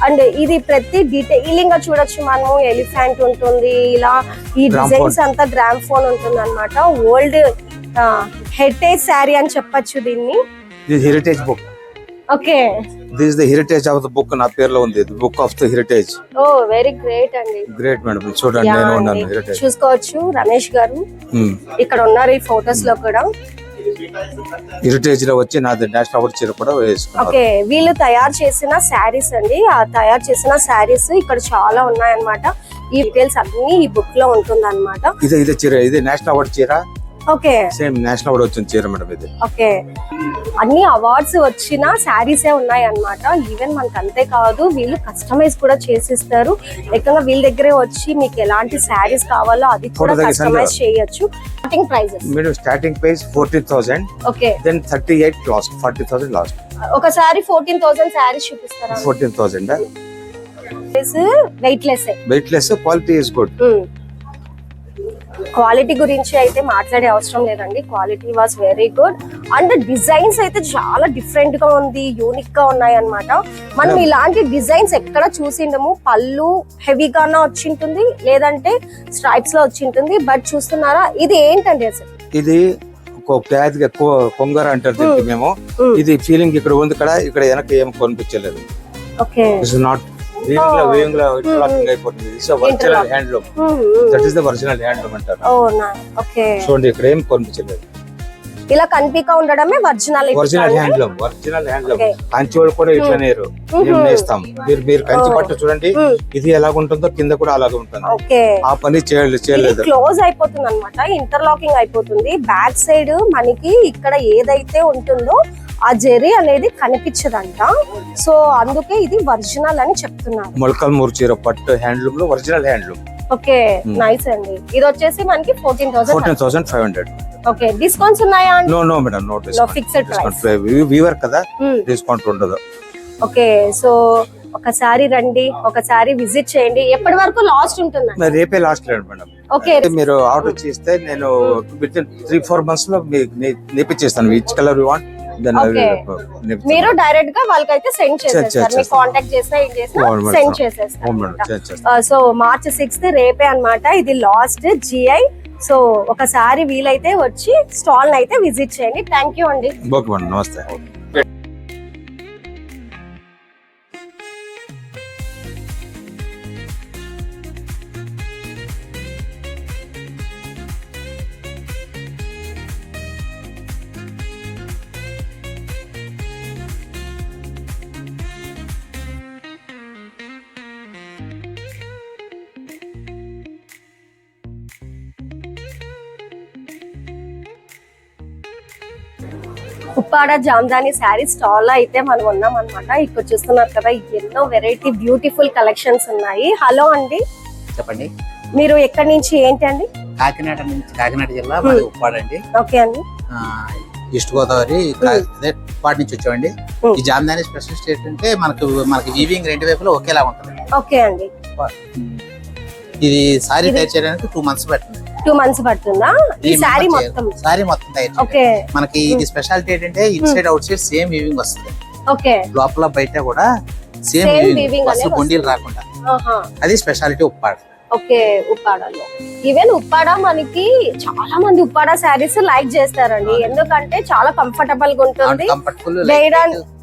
అండ్ ఇది ప్రతి డీటెయిలింగ్ గా చూడొచ్చు మనము. ఎలిఫెంట్ ఉంటుంది, ఇలా ఈ డిజైన్స్ అంతా గ్రామ్ ఫోన్ ఉంటుంది అనమాట. ఓల్డ్ హెరిటేజ్ శారీ అని చెప్పొచ్చు దీన్ని. This heritage book. Okay, this the heritage of the book నా పేరులో ఉంది. Book of the heritage. Oh very great అండి. Great madam. చూడండి, Yeah నేను అండి. ఉన్నాను హెరిటేజ్. చూసుకోవచ్చు రమేష్ గారు ఇక్కడ ఉన్నారు ఈ ఫొటోస్ లో కూడా. హెరిటేజ్ లో వచ్చి నాది నేషనల్ అవార్డు చీర కూడా వేసుకున్నారు. ఓకే, వీళ్ళు తయారు చేసిన శారీస్ అండి. ఆ తయారు చేసిన శారీస్ ఇక్కడ చాలా ఉన్నాయన్నమాట. ఈ డీటెయిల్స్ అన్ని ఈ బుక్ లో ఉంటుంది అనమాట. ఇదే చీర, ఇది నేషనల్ అవార్డు చీర. ఓకే, సేమ్ నేషనల్ అవార్డు వచ్చిన చీర మేడం ఇది. ఓకే, అన్ని అవార్డ్స్ వచ్చిన శారీసే ఉన్నాయి అన్నమాట. ఈవెన్ మనకు అంతే కాదు, వీళ్ళు కస్టమైజ్ కూడా చేసిస్తారు. ఏకంగా వీళ్ళ దగ్గరే వచ్చి మీకు ఎలాంటి శారీస్ కావాలో అది కూడా కస్టమైజ్ చేయొచ్చు. స్టార్టింగ్ ప్రైజెస్ మీరు starting price 14,000, okay, then 38 last, 40,000 last. ఒకసారి 14,000 శారీస్ చూపిస్తారా? 14,000 weight less. Weight less, quality is good. Quality గురించి అయితే మాట్లాడే అవసరం లేదండి. Quality was very good. And designs అయితే చాలా డిఫరెంట్ గా ఉంది, యూనిక్ గా ఉన్నాయి అన్నమాట. మనం ఇలాంటి డిజైన్స్ ఎక్కడ చూసిండము. పళ్ళు హెవీగానే వచ్చింటుంది, లేదంటే స్ట్రైప్స్ లో వచ్చింటుంది. బట్ చూస్తున్నారా, ఇది ఏంటండి అసలు? ఇది క్లాత్ కొంగర అంటారు దీనికి మేము. ఇది ఫీలింగ్ ఇక్కడ ఉంది కదా, ఇక్కడ వెనక ఏం కనిపించలేదు. ఓకే, ఇట్స్ నాట్ వేయింగ్ లో ఇంటర్లాకింగ్ అయిపోతుంది. It's original handloom. That is the original handloom అంటారు. ఓకే, చూడండి, ఇక్కడ ఏం కనిపించలేదు. ఇలా కనిపిక ఉండడమే original. Original handloom, original handloom. Kanchi వాళ్ళు కూడా ఇట్లానే మేము నేస్తాం. మీరు కంచి పట్టు చూడండి, ఇది ఎలాగుంటుందో కింద కూడా అలాగే ఉంటుంది. ఓకే, ఆ పని చేయలేదు. క్లోజ్ అయిపోతుంది అనమాట, ఇంటర్లాకింగ్ అయిపోతుంది. బ్యాక్ సైడ్ మనకి ఇక్కడ ఏదైతే ఉంటుందో ఆ జెరీ అనేది కనిపించదంట. సో అందుకే ఇది ఒరిజినల్ అని చెప్తున్నారు. మొలకల్ మూర్ చీర పట్టు హ్యాండ్లూమ్ లో ఒరిజినల్ హ్యాండ్లూమ్. ఓకే, నైస్ అండి. ఇది వచ్చేసి మనకి 14,500. ఓకే, డిస్కౌంట్స్ ఉన్నాయా అండి? No madam, no fixed discount. Weaver కదా, డిస్కౌంట్ ఉండదు. ఓకే, సో ఒకసారి రండి, ఒకసారి విజిట్ చేయండి. ఎప్పటి వరకు లాస్ట్ ఉంటుందండి? రేపే లాస్ట్ లేదు మేడం. ఓకే, మీరు ఆర్డర్ చేస్తే నేను 3-4 months లో నేర్పించేస్తాను. Which colour you want. మీరు డైరెక్ట్ గా వాళ్ళకైతే సెండ్ చేసేస్తారు. మీకు కాంటాక్ట్ చేసినా ఏం చేసినా సెండ్ చేసేస్తారు. సో March 6th రేపే అన్నమాట. ఇది లాస్ట్ GI. సో ఒకసారి వీలైతే వచ్చి స్టాల్ అయితే విజిట్ చేయండి. థ్యాంక్ యూ అండి. ఓకే మేడం, నమస్తే. ఉప్పాడ జామ్దాని శారీ స్టాల్ లో అయితే మనం ఉన్నాం అనమాట. ఇక్కడ చూస్తున్నారు కదా ఎన్నో వెరైటీ బ్యూటిఫుల్ కలెక్షన్స్ ఉన్నాయి. హలో అండి, చెప్పండి. మీరు ఎక్కడి నుంచి ఏంటి అండి? కాకినాడ నుంచి, కాకినాడ జిల్లా మాది ఉప్పాడ అండి. ఓకే అండి. ఈస్ట్ గోదావరి ఉప్పాడ నుంచి వచ్చామండి. ఈ జామ్దాని స్పెషలిస్ట్ ఏంటంటే మనకి వీవింగ్ రెండు వైపులో ఒకేలా ఉంటుంది. ఓకే అండి. ఇది సారీ తయారు చేయడానికి 2 months పడుతుంది. 2 months పడుతుందా ఈ సారీ మొత్తం? సారీ మొత్తం తయారు ఓకే. మనకి ఇది స్పెషాలిటీ ఏంటంటే inside outside same weaving వస్తుంది. ఓకే. లోపల బయట కూడా సేమ్ వీవింగ్ అసలు గుండీలు రాకుండా, అది స్పెషాలిటీ ఉప్పాడ. ఓకే. ఉప్పాడలో ఈవెన్ ఉప్పాడ మనకి చాలా మంది ఉప్పాడ శారీస్ లైక్ చేస్తారండి, ఎందుకంటే చాలా కంఫర్టబుల్ గా ఉంటుంది,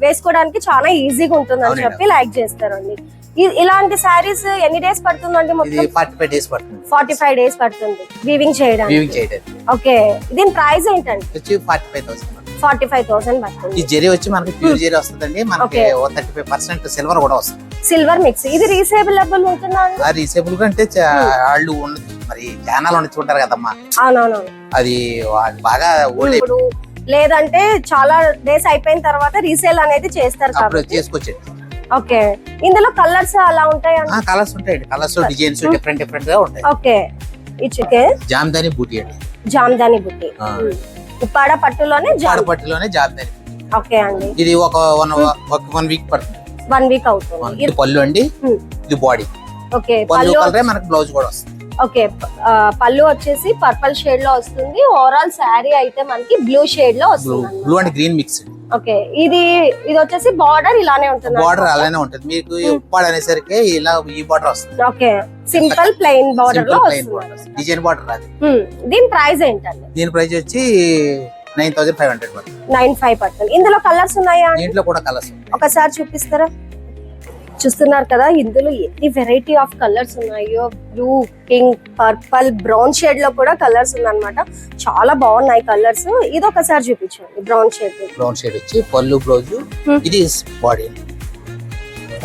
వేసుకోవడానికి చాలా ఈజీగా ఉంటుంది అని చెప్పి లైక్ చేస్తారండి. ఇలాంటి శారీస్ ఎన్ని డేస్ పడుతుందండి? మొత్తం 45 days పడుతుంది. 45 days పడుతుంది వీవింగ్ చేయడానికి. ఓకే. దీని ప్రైస్ ఏంటండి? 45,000 పడుతుంది. ఈ జరీ వచ్చి మనకి ప్యూర్ జరీ వస్తుందండి. మనకి 35% సిల్వర్ కూడా వస్తుంది. Silver mix. ఇది రీసేబుల్ ఉంటుందా? రీసేబుల్ గా అంటే వాళ్ళు మరి ఛానల్ చూంటారు కదమ్మా. అవునవును. అది బాగా ఇప్పుడు లేదంటే చాలా డేస్ అయిపోయిన తర్వాత రీసేల్ అనేది చేస్తారు కాబట్టి చేసుకోవచ్చు. ఓకే. ఇందులో కలర్స్ అలా ఉంటాయా? కలర్స్ ఉంటాయండి. కలర్స్ డిజైన్స్ డిఫరెంట్ గా ఉంటాయి. ఓకే. ఇచ్చుకే జామ్దాని బూటీ అండి. జామ్దాని బూటీ. ఉప్పాడ పట్టులోనే జామ్దాని. ఓకే అండి. ఇది ఒక 1 week పడుతుంది. 1 week అవుతుంది. ఇది పళ్ళు అండి. ఇది బాడీ. ఓకే. పళ్ళు కలరే మనకి బ్లౌజ్ కూడా వస్తుంది. ఓకే. పళ్ళు వచ్చేసి పర్పుల్ షేడ్ లో వస్తుంది. ఓవరాల్ శారీ అయితే మనకి బ్లూ షేడ్ లో వస్తుంది. Blue and green mix. Okay. ఇది వచ్చేసి బార్డర్ ఇలానే ఉంటుంది. బార్డర్ అలానే ఉంటుంది. మీకు ఉప్పాడ అనేసరికి ఇలా ఈ బార్డర్ వస్తుంది. ఓకే. సింపుల్ ప్లెయిన్ బార్డర్ లో వస్తుంది. డిజైన్ బార్డర్ రాదు. దీని ప్రైస్ ఏంటండి? దీని ప్రైస్ వచ్చి 9,500 పడుతుంది. 95 పడుతుంది. ఇందులో కలర్స్ ఉన్నాయా? దీంట్లో కూడా కలర్స్ ఒకసారి చూపిస్తారా? చూస్తున్నారు కదా ఇందులో ఎన్ని వెరైటీ ఆఫ్ కలర్స్ ఉన్నాయో. Blue, pink, purple, brown shade లో కూడా కలర్స్ ఉన్నాయన్నమాట. చాలా బాగున్నాయి కలర్స్. ఇది ఒకసారి చూపించండి. బ్రౌన్ షేడ్ వచ్చి పళ్ళు బ్లౌజ్. ఇది బాడీ.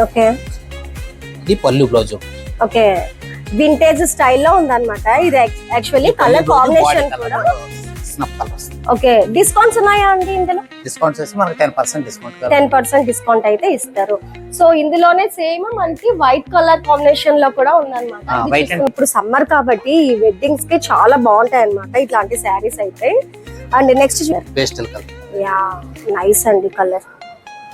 ఓకే. ఇది పళ్ళు బ్లౌజ్. ఓకే. వింటేజ్ స్టైల్లో ఉందన్నమాట. ఇది యాక్చువల్లీ కలర్ కాంబినేషన్ కూడా ఓకే. డిస్కౌంట్స్ ఉన్నాయా అండి ఇందులో? డిస్కౌంట్స్ వచ్చి మనకి 10% డిస్కౌంట్. 10% డిస్కౌంట్ అయితే ఇస్తారు. సో ఇందులోనే సేమ్ మనకి వైట్ కలర్ కాంబినేషన్ లో కూడా ఉందన్నమాట. ఇప్పుడు సమ్మర్ కాబట్టి ఈ వెడ్డింగ్స్ కి చాలా బాగుంటాయి అన్నమాట ఇట్లాంటి శారీస్ అయితే. And next pastel colour. Yeah, nice అండి కలర్.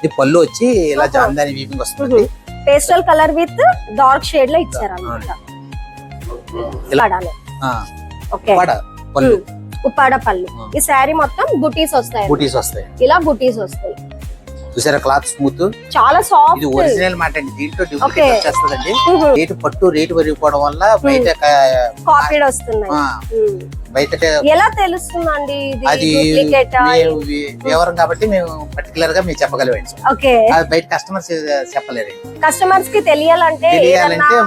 ఈ పళ్ళు వచ్చి ఇలా జామ్దాని వీవింగ్ వస్తుంది. Pastel colour with dark shade లో ఇచ్చారు అన్నమాట. ఓకే. పళ్ళు ఉప్పాడ పళ్ళు. ఈ శారీ మొత్తం బుటీస్ వస్తాయి. ఇలా బుటీస్ వస్తాయి. చూసారా క్లాత్ స్మూత్, చాలా సాఫ్ట్. ఇది ఒరిజినల్ మాట అండి. దీంట్లో డూప్లికేట్ వచ్చేస్తుందండి. రేటు పట్టు రేటు పెరిగిపోవడం వల్ల బయట కాపీడ్ వస్తున్నాయి. బయట ఎలా తెలుస్తుందండి అది వివరం కాబట్టి మేము పర్టికులర్ గా మేము చెప్పగలమండి. ఓకే. బయట కస్టమర్స్ చెప్పలేరు. కస్టమర్స్ కి తెలియాలంటే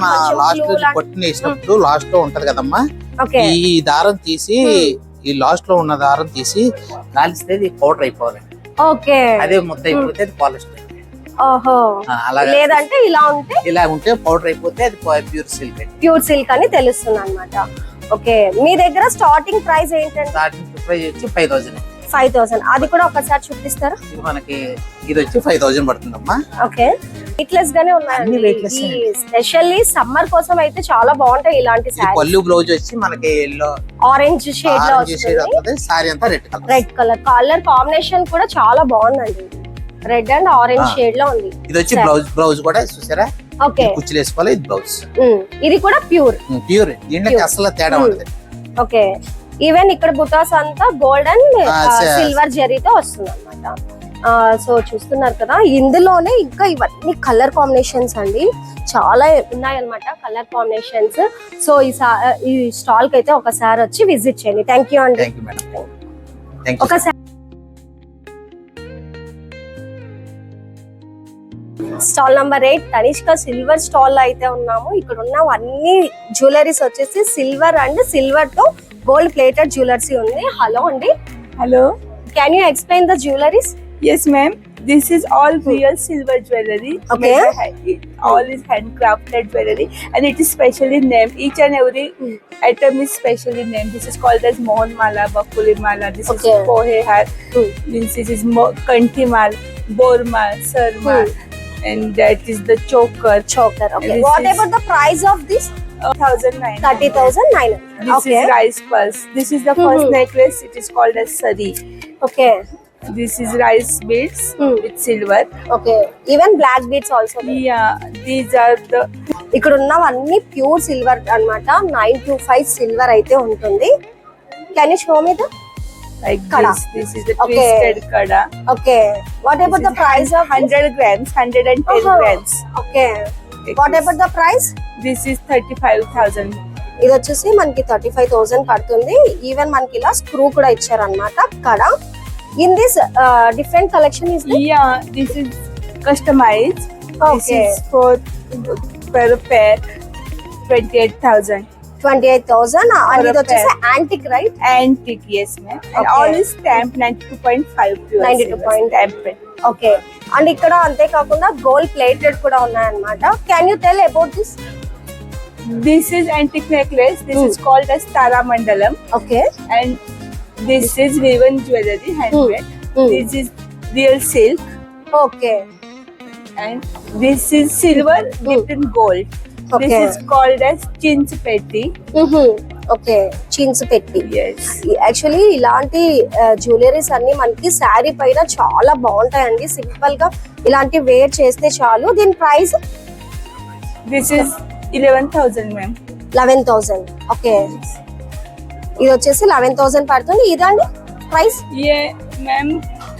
మా లాస్ట్ పట్టుని వేసినప్పుడు లాస్ట్ లో ఉంటది కదమ్మా, ఈ దారం తీసి ఈ లాస్ట్ లో ఉన్న దారం తీసి కాలిస్తే పౌడర్ అయిపోవాలి. ఓకే. అదే ముద్ద అయిపోతే అది పాలిస్టర్. ఓహో. లేదంటే ఇలా ఉంటే పౌడర్ అయిపోతే అది ప్యూర్ సిల్క్ అని తెలుస్తుంది అన్నమాట. ఓకే. మీ దగ్గర స్టార్టింగ్ ప్రైస్ ఏంటంటే? స్టార్టింగ్ ప్రైస్ వచ్చి 5,000. 5,000. అది కూడా ఒకసారి చూపిస్తారా? మనకి ఇది వచ్చి 5,000 పడుతుందమ్మా. ఓకే. వెయిట్లెస్ గానే ఉన్నాయి. స్పెషల్లీ సమ్మర్ కోసం అయితే చాలా బాగుంటాయి ఇలాంటి సారీస్. పళ్ళు బ్లౌజ్ వచ్చి మనకి ఎల్లో ఆరెంజ్ షేడ్ లో వస్తుంది. సారీ అంతా రెడ్ కలర్ కాంబినేషన్ కూడా చాలా బాగుందండి. రెడ్ అండ్ ఆరెంజ్ షేడ్ లో ఉంది. ఇది వచ్చి బ్లౌజ్ కూడా చూసారా? ఓకే. కుచ్చులు వేసుకోవాలి. ఇది బ్లౌజ్. ఇది కూడా ప్యూర్. దీంట్లో అసలు తేడా ఉండదు. ఓకే. ఈవెన్ ఇక్కడ బుటాస్ అంతా గోల్డ్ అండ్ సిల్వర్ జరీతో వస్తుంది అన్నమాట. సో చూస్తున్నారు కదా ఇందులోనే ఇంకా ఇవన్నీ కలర్ కాంబినేషన్స్ అండి, చాలా ఉన్నాయన్నమాట కలర్ కాంబినేషన్స్. సో ఈ స్టాల్ కి అయితే ఒకసారి వచ్చి విజిట్ చేయండి. థ్యాంక్ యూ అండి. ఒకసారి stall number 8 Tanishq silver stall లో అయితే ఉన్నాము. ఇక్కడ ఉన్న అన్ని జ్యువెలరీస్ వచ్చేసి సిల్వర్ అండ్ సిల్వర్ తో గోల్డ్ ప్లేటెడ్ జ్యువెలరీ ఉంది. హలో అండి. Hello. Can you explain the jewelries? Yes, ma'am. This is all real silver jewelry. Okay. All is handcrafted jewelry, and it is specially named. Each and every item is specially named. This is called as Mohan Mala, Bakuli Mala. This Okay. is Pohe Har. This is Kanti Mal, Bor Mal, Sar Mal, and that is the choker. Choker. Okay. This What is- about the price of this? 1,900. 30,900. This Okay. is rice pulse. This is the first necklace. It is called as sari. Okay. This is rice beads with silver. Okay. Even black beads also. there. Yeah, these are the ఇక్కడ ఉన్నవన్నీ ప్యూర్ సిల్వర్ అన్నమాట. 925 సిల్వర్ అయితే ఉంటుంది. Can you show me the? like Kada. this. This is the Okay. twisted kada. Okay. What about the price of 100 grams, 110 grams. Okay. What about the price? This is 35,000. ఇది వచ్చేసి మనకి 35,000 పడుతుంది. ఈవెన్ మనకి ఇలా స్క్రూ కూడా ఇచ్చారన్నమాట అక్కడ. In this different collection is Yeah, this is customized. This Okay. is for per pair 28,000. 28,000 and For a ఇది వచ్చేసి pair. Antique right? Antique, yes ma'am. And Okay. all is stamped 92.5 pure 92.5. silver stamped. Okay. And ఇక్కడ అంతేకాకుండా గోల్డ్ ప్లేటెడ్ కూడా ఉన్నాయన్నమాట. Can you tell about this? This is antique necklace. This is called as Tara Mandalam, okay. and this is woven jewelry, handmade. This is real silk, okay. and this is silver dipped in gold. This Okay. is called as chins petti. Okay. చీన్స్ పెట్టి. Yes. యాక్చువల్లీ ఇలాంటి జ్యువెలరీస్ అన్ని మనకి శారీ పైన చాలా బాగుంటాయండి. సింపుల్ గా ఇలాంటి వేర్ చేస్తే చాలు. దీని price This is 11,000 ma'am. 11,000. Okay. ఇది వచ్చేసి 11,000 పడుతుంది. ఇదండి ప్రైస్? Yeah ma'am,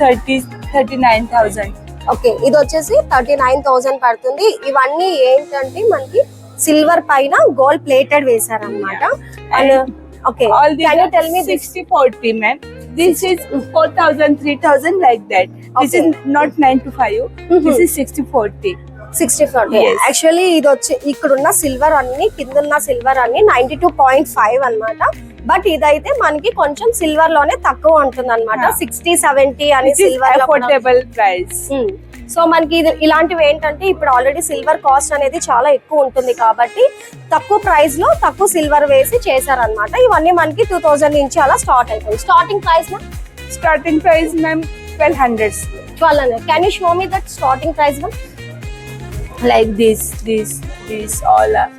39,000. ఓకే. ఇది వచ్చేసి 39,000 పడుతుంది. ఇవన్నీ ఏంటంటే మనకి సిల్వర్ పైన గోల్డ్ ప్లేటెడ్ వేసారన్నమాట. And okay. All these can you tell me are 60-40 ma'am. This is 4,000, 3,000 like that. This Okay. is not 9 to 5. This is 60-40. 64. Yes. Actually ఇది వచ్చి ఇక్కడున్న సిల్వర్ అన్ని కిందున్న సిల్వర్ అన్ని 92.5 అన్నమాట. బట్ ఇదైతే మనకి కొంచెం సిల్వర్ లోనే తక్కువ ఉంటుంది అనమాట. 60-70 అని This is సిల్వర్ లో కూడా. affordable price. సో మనకి ఇది ఇలాంటివి ఏంటంటే ఇప్పుడు ఆల్రెడీ సిల్వర్ కాస్ట్ అనేది చాలా ఎక్కువ ఉంటుంది కాబట్టి తక్కువ ప్రైస్ లో తక్కువ సిల్వర్ వేసి చేశారనమాట. ఇవన్నీ మనకి 2,000 నుంచి అలా స్టార్ట్ అవుతుంది. Starting price Starting price ma'am 1,200. 1200. Can you show me that starting price? Like this all are.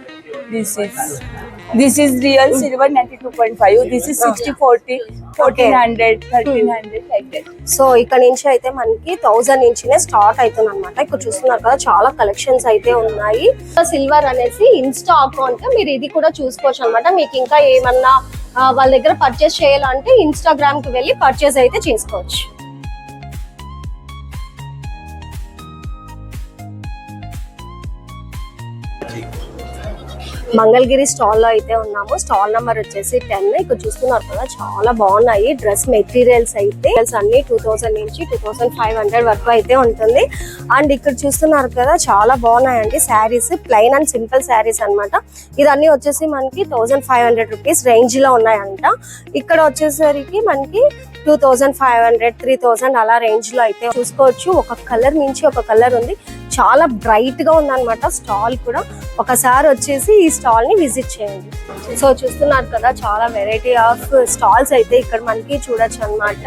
This is real silver 92.5. This is 60-40, 1,400, 1,300 like that. So ఇక్కడ నుంచి అయితే మనకి 1000 నుంచినే స్టార్ట్ అవుతుంది అనమాట. ఇక్కడ చూస్తున్నారు కదా చాలా కలెక్షన్స్ అయితే ఉన్నాయి. సిల్వర్ అనేసి ఇన్స్టా అకౌంట్ మీరు ఇది కూడా చూసుకోవచ్చు అనమాట. మీకు ఇంకా ఏమన్నా వాళ్ళ దగ్గర పర్చేస్ చేయాలంటే ఇన్స్టాగ్రామ్ కి వెళ్ళి పర్చేస్ అయితే చేసుకోవచ్చు. మంగళగిరి స్టాల్ లో అయితే ఉన్నాము. స్టాల్ నెంబర్ వచ్చేసి 10. ఇక్కడ చూస్తున్నారు కదా చాలా బాగున్నాయి డ్రెస్ మెటీరియల్స్ అయితే. అన్ని 2,000 నుంచి 2,500 వరకు అయితే ఉంటుంది. అండ్ ఇక్కడ చూస్తున్నారు కదా చాలా బాగున్నాయండి saris. Plain and simple saris అన్నమాట. ఇదన్నీ వచ్చేసి మనకి 1,500 రూపీస్ రేంజ్ లో ఉన్నాయంట. ఇక్కడ వచ్చేసరికి మనకి 2,500, 3,000 అలా రేంజ్ లో అయితే చూసుకోవచ్చు. ఒక కలర్ నుంచి ఒక కలర్ ఉంది. చాలా బ్రైట్ గా ఉందన్నమాట స్టాల్ కూడా. ఒకసారి వచ్చేసి ఈ స్టాల్ ని విజిట్ చేయండి. సో చూస్తున్నారు కదా చాలా వెరైటీ ఆఫ్ స్టాల్స్ అయితే ఇక్కడ మనకి చూడొచ్చు అన్నమాట.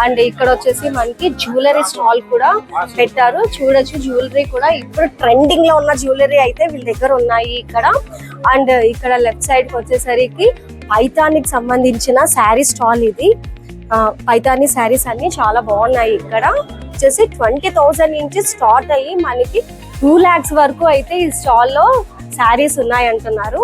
అండ్ ఇక్కడ వచ్చేసి మనకి జ్యువెలరీ స్టాల్ కూడా పెట్టారు. చూడొచ్చు జ్యువెలరీ కూడా ఇప్పుడు ట్రెండింగ్ లో ఉన్న జ్యువెలరీ అయితే వీళ్ళ దగ్గర ఉన్నాయి ఇక్కడ. అండ్ ఇక్కడ లెఫ్ట్ సైడ్ కి వచ్చేసరికి పైతానికి సంబంధించిన శారీ స్టాల్ ఇది. పైతాని శారీస్ అన్ని చాలా బాగున్నాయి. ఇక్కడ వచ్చేసి 20,000 నుంచి స్టార్ట్ అయ్యి మనకి 2 lakhs వరకు అయితే ఈ స్టాల్ లో శారీస్ ఉన్నాయి అంటున్నారు.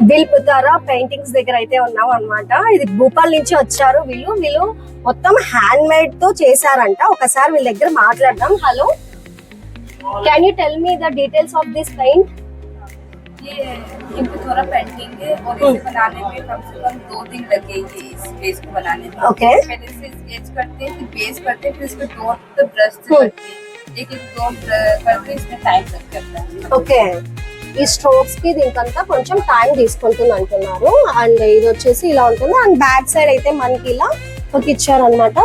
బిల్ పుతారా పెయింటింగ్స్ దగ్గర అయితే ఉన్నాం అన్నమాట. ఇది భూపాల్ నుంచి వచ్చారు వీళ్ళు మొత్తం హ్యాండ్ మేడ్ తో చేశారంట. ఒకసారి వీళ్ళ దగ్గర మాట్లాడదాం. Hello, can you tell me the details of this paint? ये इनको थोड़ा पेंटिंग है और इसे बनाने में कम से कम 2 दिन लगेगी इस बेस को बनाने में। Okay. पहले से स्केच करते हैं, फिर बेस करते हैं, फिर इसको डॉट ब्रश से करते हैं। एक डॉट करके इसमें टाइम लग जाता है। ఓకే, ఈ స్ట్రోక్స్ కి దీనికంతా కొంచెం టైం తీసుకుంటుంది అంటున్నారు. అండ్ ఇది వచ్చేసి ఇలా ఉంటుంది. అండ్ బ్యాక్ సైడ్ అయితే మనకి ఇలా ఒక ఇచ్చారు అనమాట.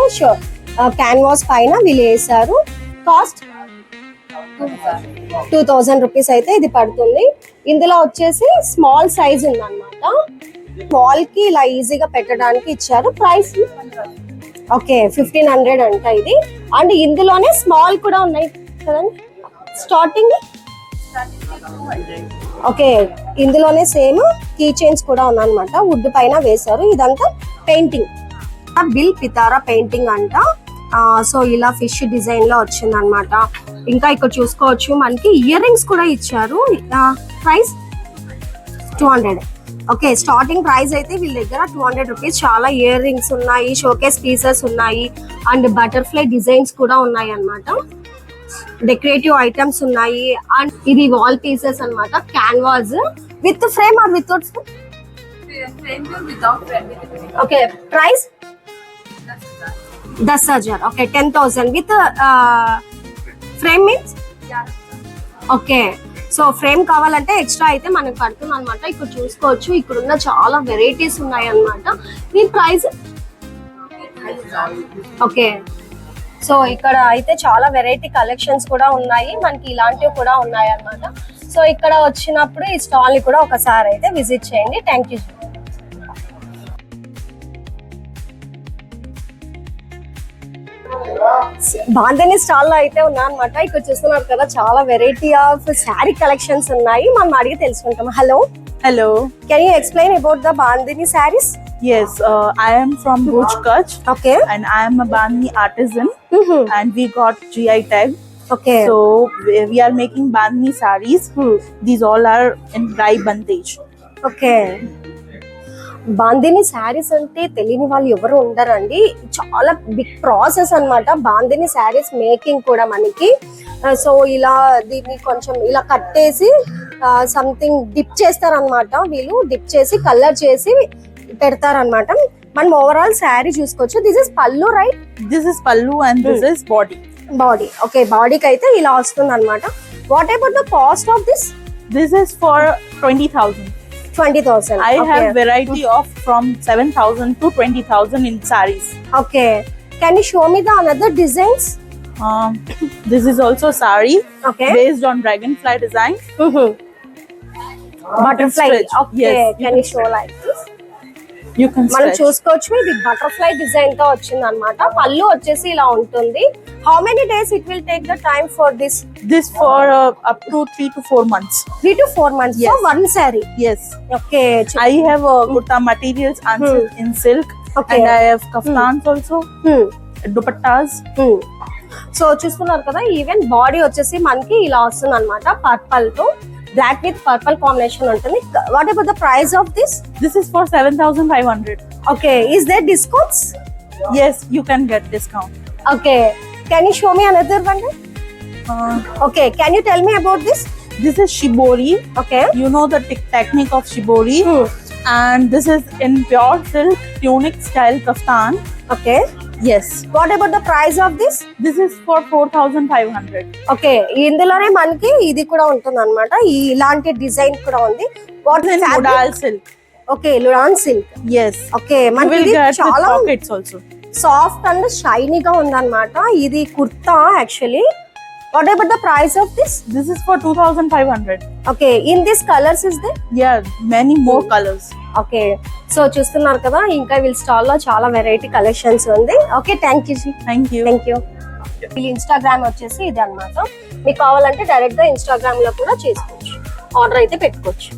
క్యాన్వాస్ పైన వీళ్ళు వేసారు. కాస్ట్ 2000 రూపీస్ అయితే ఇది పడుతుంది. ఇందులో వచ్చేసి స్మాల్ సైజ్ ఉందన్నమాట. వాల్ కి ఇలా ఈజీగా పెట్టడానికి ఇచ్చారు. ప్రైస్ ఓకే 1500 అంట ఇది. అండ్ ఇందులోనే స్మాల్ కూడా ఉన్నాయి కదండి స్టార్టింగ్. ఓకే, ఇందులోనే సేమ్ కీ చైన్స్ కూడా ఉన్నాయన్నమాట. వుడ్ పైన వేశారు. ఇదంతా పెయింటింగ్, బిల్ పితారా పెయింటింగ్ అంట. సో ఇలా ఫిష్ డిజైన్ లో వచ్చింది అనమాట. ఇంకా ఇక్కడ చూసుకోవచ్చు మనకి ఇయర్ రింగ్స్ కూడా ఇచ్చారు. ప్రైస్ 200. ఓకే, స్టార్టింగ్ ప్రైస్ అయితే వీళ్ళ దగ్గర 200 రూపీస్. చాలా ఇయర్ రింగ్స్ ఉన్నాయి, షోకేస్ పీసెస్ ఉన్నాయి, అండ్ బటర్ఫ్లై డిజైన్స్ కూడా ఉన్నాయి అన్నమాట. డెకరేటివ్ ఐటమ్స్ ఉన్నాయి. అండ్ ఇది వాల్ పీసెస్ అన్నమాట. Canvas with frame are without frame? Frame भी विदाउट फ्रेम भी। Okay, price 10,000. Okay, 10,000 with frame means. Okay, so frame కావాలంటే ఎక్స్ట్రా అయితే మనకు పడుతుంది అనమాట. ఇక్కడ చూసుకోవచ్చు, ఇక్కడ ఉన్న చాలా వెరైటీస్ ఉన్నాయి అన్నమాట. దీని ప్రైస్ ఓకే. సో ఇక్కడ అయితే చాలా వెరైటీ కలెక్షన్స్ కూడా ఉన్నాయి మనకి. ఇలాంటివి కూడా ఉన్నాయి అన్నమాట. సో ఇక్కడ వచ్చినప్పుడు ఈ స్టాల్ ని కూడా ఒకసారి అయితే విజిట్ చేయండి. Thank you. బాంధని స్టాల్ లో అయితే ఉన్నాయన్నమాట. ఇక్కడ చూస్తున్నారు కదా, చాలా వెరైటీ ఆఫ్ శారీ కలెక్షన్స్ ఉన్నాయి. మనం అడిగి తెలుసుకుంటాం. Hello, Hello. Can you explain about the bandhani saris? Yes, I am from Bhuj, Kutch, okay. and I am a Bandhani artisan, and we got GI tag. Okay, So we are making Bandhani sarees. These all are in Rai Bandage. Okay. Bandhani saris అంటే తెలియని వాళ్ళు ఎవరు ఉండరండి. చాలా బిగ్ ప్రాసెస్ అన్నమాట బాందిని శారీస్ మేకింగ్ కూడా మనకి. సో ఇలా దీన్ని కొంచెం ఇలా కట్టేసి సంథింగ్ డిప్ చేస్తారనమాట. వీళ్ళు డిప్ చేసి కలర్ చేసి పెడతారనమాట. మనం ఓవరాల్ శారీ చూసుకోవచ్చు. దిస్ ఇస్ పల్లు, right? This is pallu and this is body. Body. Okay, బాడీకి అయితే ఇలా వస్తుంది అనమాట. What about the cost of this? This is for 20,000. 20,000. I have variety of from 7,000 to 20,000 in sarees. Okay, can you show me the another designs? This is also saree okay. based on dragonfly design. Butterfly. stretch. Okay, Yes, you can you can show like this? You can మనం stretch. చూసుకోవచ్చు, ఇది బటర్ఫ్లై డిజైన్ తో వచ్చింది అనమాట. పళ్ళు వచ్చేసి ఇలా ఉంటుంది. How many days it will take the time for this? This for up to 3 to 4 months. 3 to 4 months. Yes. So one saree. Yes. Okay. I have kurta materials and in silk, Okay. and I have kaftans also, dupattas. So చూస్తున్నారు కదా, ఈవెన్ బాడీ వచ్చేసి మనకి ఇలా వస్తుంది అనమాట. పర్పల్ తో బ్లాక్ విత్ పర్పల్ కాంబినేషన్ ఉంటుంది. What about the price of this? This is for 7,500. Okay, is there discounts? Yes, you can get discount. Okay, can you show me another one? Okay, can you tell me about this? This is shibori. Okay. You know the technique of shibori, and this is in pure silk tunic style kaftan. Okay, Yes, what about the price of this? this is for 4,500. Okay, ఇందులోనే మనకి ఇది కూడా ఉంటుంది అనమాట. ఇలాంటి డిజైన్ కూడా ఉంది. What In modal silk. Okay, లుడాన్ సిల్క్. Yes. ఓకే, You మనకి will ఇది get with చాలా pockets also. సాఫ్ట్ అండ్ షైనీగా ఉందన్నమాట. ఇది kurta actually. What about the price of this? This is for 2,500. Okay, in this colours is there? Yeah, many more colors. Okay, so చూస్తున్నారు కదా, ఇంకా వీళ్ళ స్టాల్ లో చాలా వెరైటీ కలెక్షన్స్ ఉంది. Okay, thank you. Thank you. Thank you. వీళ్ళ ఇన్స్టాగ్రామ్ వచ్చేసి ఇది అన్నమాట. మీకు కావాలంటే డైరెక్ట్ గా ఇన్స్టాగ్రామ్ లో కూడా చేసుకోవచ్చు, ఆర్డర్ అయితే పెట్టుకోవచ్చు.